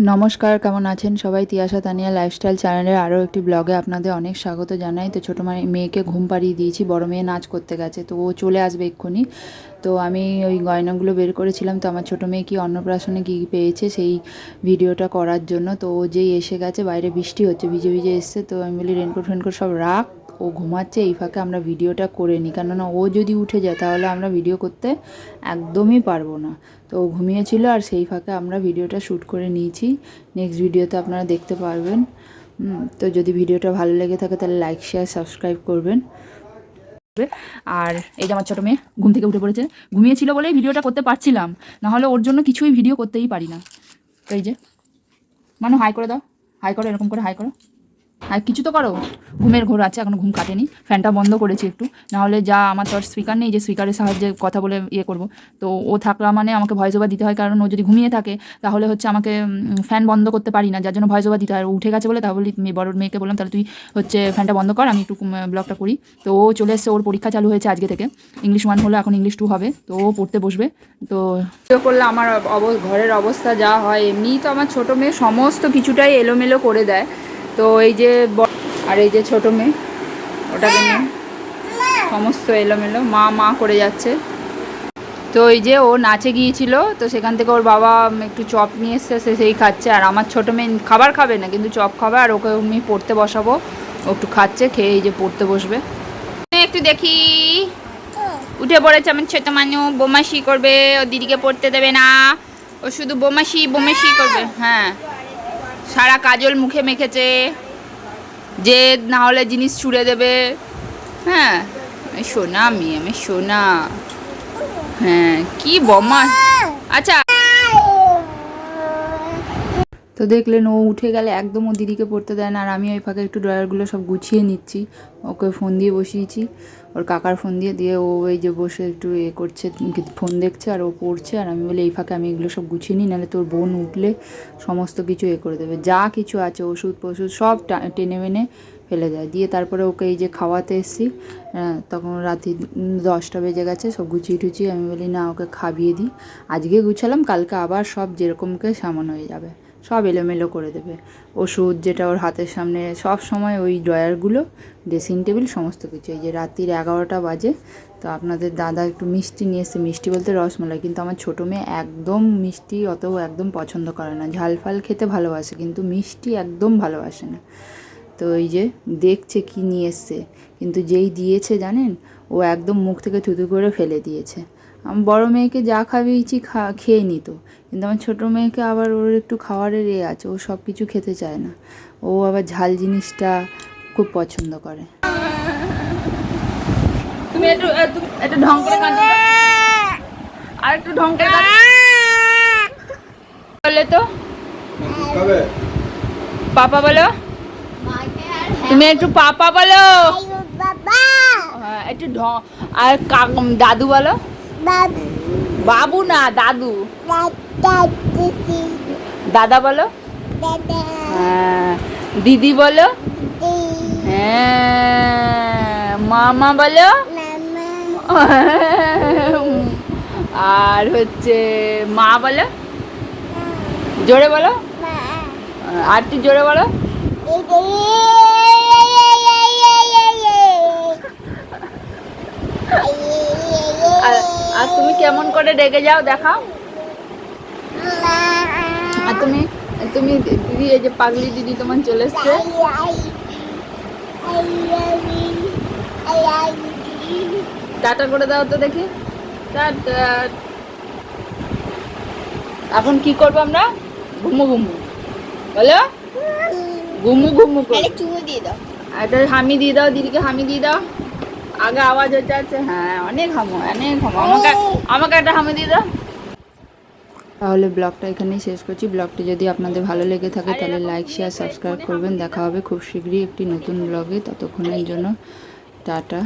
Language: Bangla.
নমস্কার, কেমন আছেন সবাই? তিয়াশা তানিয়া লাইফস্টাইল চ্যানেলের আরও একটি ব্লগে আপনাদের অনেক স্বাগত জানাই। তো ছোটো মেয়েকে ঘুম পাড়িয়ে দিয়েছি, বড় মেয়ে নাচ করতে গেছে, তো ও চলে আসবে এক্ষুনি। তো আমি ওই গয়নাগুলো বের করেছিলাম, তো আমার ছোটো মেয়ে কি অন্নপ্রাশনে কী পেয়েছে সেই ভিডিওটা করার জন্য। তো ও যেই এসে গেছে, বাইরে বৃষ্টি হচ্ছে, ভিজে ভিজে এসছে, তো আমি বলি রেনকোট ফেনকোট সব রাখ, ও ঘুমাচ্ছে, এই ফাঁকে আমরা ভিডিওটা করে নিই, কেননা ও যদি উঠে যায় তাহলে আমরা ভিডিও করতে একদমই পারবো না। তো ও ঘুমিয়েছিল আর সেই ফাঁকে আমরা ভিডিওটা শ্যুট করে নিয়েছি। নেক্সট ভিডিওতে আপনারা দেখতে পারবেন। তো যদি ভিডিওটা ভালো লেগে থাকে তাহলে লাইক শেয়ার সাবস্ক্রাইব করবেন। আর এই যে আমার ছোটো মেয়ে ঘুম থেকে উঠে পড়েছে, ঘুমিয়েছিল বলেই ভিডিওটা করতে পারছিলাম, নাহলে ওর জন্য কিছুই ভিডিও করতেই পারি না। তো এই যে মানু হাই করে দাও, হাই করো, এরকম করে হাই করো, আর কিছু তো করো। ঘুমের ঘোর আছে, এখনও ঘুম কাটেনি, ফ্যানটা বন্ধ করেছি একটু, নাহলে যা আমার তো আর স্পিকার নেই যে স্পিকারের সাহায্যে কথা বলে ইয়ে করব। তো ও থাকলা মানে আমাকে ভয়েস ওভার দিতে হয়, কারণ ও যদি ঘুমিয়ে থাকে তাহলে হচ্ছে আমাকে ফ্যান বন্ধ করতে পারি না, যার জন্য ভয়েস ওভার দিতে হয়। উঠে গেছে বলে তাহলে বড় মেয়েকে বললাম তাহলে তুই হচ্ছে ফ্যানটা বন্ধ কর, আমি একটু ব্লগটা করি। তো ও চলে এসছে, ওর পরীক্ষা চালু হয়েছে আজকে থেকে, ইংলিশ 1 হলো, এখন ইংলিশ 2 হবে, তো ও পড়তে বসবে। তো করলে আমার ঘরের অবস্থা যা হয়, এমনিই তো আমার ছোটো মেয়ে সমস্ত কিছুটাই এলোমেলো করে দেয়। তো এই যে আর এই যে ছোটো মেয়ে, ওটাকে নিয়ে সমস্ত এলোমেলো মা মা করে যাচ্ছে। তো এই যে ও নাচে গিয়েছিল, তো সেখান থেকে ওর বাবা একটু চপ নিয়ে এসছে, সে সেই খাচ্ছে। আর আমার ছোটো মেয়ে খাবার খাবে না, কিন্তু চপ খাবে, আর ওকে আমি পড়তে বসাবো, ও একটু খাচ্ছে, খেয়ে এই যে পড়তে বসবে। একটু দেখি, উঠে পড়েছে আমার ছোটো মানু, বোমাশি করবে, ও দিদিকে পড়তে দেবে না, ও শুধু বোমাশি বোমাশি করবে। হ্যাঁ, সারা কাজল মুখে মেখেছে, যে না হলে জিনিস ছুঁড়ে দেবে। হ্যাঁ, আমি সোনা মেয়ে, আমি সোনা। হ্যাঁ, কি বম্মা। আচ্ছা, তো দেখলেন ও উঠে গেলে একদম ও দিদিকে পড়তে দেয় না, আর আমি ওই ফাঁকে একটু ড্রয়ারগুলো সব গুছিয়ে নিচ্ছি। ওকে ফোন দিয়ে বসিয়েছি, ওর কাকার ফোন দিয়ে দিয়ে ও এই যে বসে একটু করছে, ফোন দেখছে আর ও পড়ছে। আর আমি বলি এই ফাঁকে আমি এগুলো সব গুছিয়ে নিই, নাহলে তোর বোন উঠলে সমস্ত কিছু করে দেবে, যা কিছু আছে ওষুধ ফষুধ সব টেনে মেনে ফেলে দেয়। দিয়ে তারপরে ওকে এই যে খাওয়াতে এসেছি, তখন রাতে 10টা বেজে গেছে, সব গুছিয়ে টুচিয়ে আমি বলি না ওকে খাইয়ে দিই। আজকে গুছালাম, কালকে আবার সব যেরকমকে সামান হয়ে যাবে, সব এলোমেলো করে দেবে। ওষুধ যেটা ওর হাতের সামনে সব সময়, ওই ড্রয়ারগুলো, ড্রেসিং টেবিল, সমস্ত কিছু। এই যে রাত্রির 11টা বাজে, তো আপনাদের দাদা একটু মিষ্টি নিয়ে এসছে, মিষ্টি বলতে রসমালাই, কিন্তু আমার ছোটো মেয়ে একদম মিষ্টি অত একদম পছন্দ করে না, ঝাল ফাল খেতে ভালোবাসে কিন্তু মিষ্টি একদম ভালোবাসে না। তো এই যে দেখছে কি নিয়ে এসছে, কিন্তু যেই দিয়েছে জানেন, ও একদম মুখ থেকে থুতু করে ফেলে দিয়েছে। আমি বড়ো মেয়েকে যা খাইয়েছি খেয়ে নিত, কিন্তু আমার ছোটো মেয়েকে আবার ওর একটু খাওয়ারের আছে, ও সব কিছু খেতে চায় না, ও আবার ঝাল জিনিসটা খুব পছন্দ করে। তুমি একটু একটু ঢং করে কাঁদো, আর একটু ঢং করে কাঁদো বলে তো, পাপা বলো, তুমি একটু পাপা বলো, একটু আর দাদু বলো, বাবু না দাদু, দাদা বলো, হ্যাঁ দিদি বলো, হ্যাঁ মামা বলো, আর হচ্ছে মা বলো, জোরে বলো, আর তুই জোরে বলো। আর তুমি কেমন করে রেগে যাও দেখাও। আর তুমি তুমি দিদি, এই যে পাগলি দিদি তোমার চলে এসছে, টাটা করে দাও তো দেখি, টাটা। এখন কি করবো আমরা? ঘুমু ঘুমু বলো, ঘুমু ঘুমু করে চুমু দিয়ে দাও, একটা হামি দিয়ে দাও, দিদিকে হামি দিয়ে দাও, আগে আওয়াজ হচ্ছে আছে। হ্যাঁ, অনেক হামো, অনেক হামো, আমাকে একটা হামি দিয়ে দাও। তাহলে ব্লগটা এখানেই শেষ করছি। ব্লগটি যদি আপনাদের ভালো লেগে থাকে তাহলে লাইক শেয়ার সাবস্ক্রাইব করবেন। দেখা হবে খুব শীঘ্রই একটি নতুন ব্লগে, ততক্ষণের জন্য টাটা।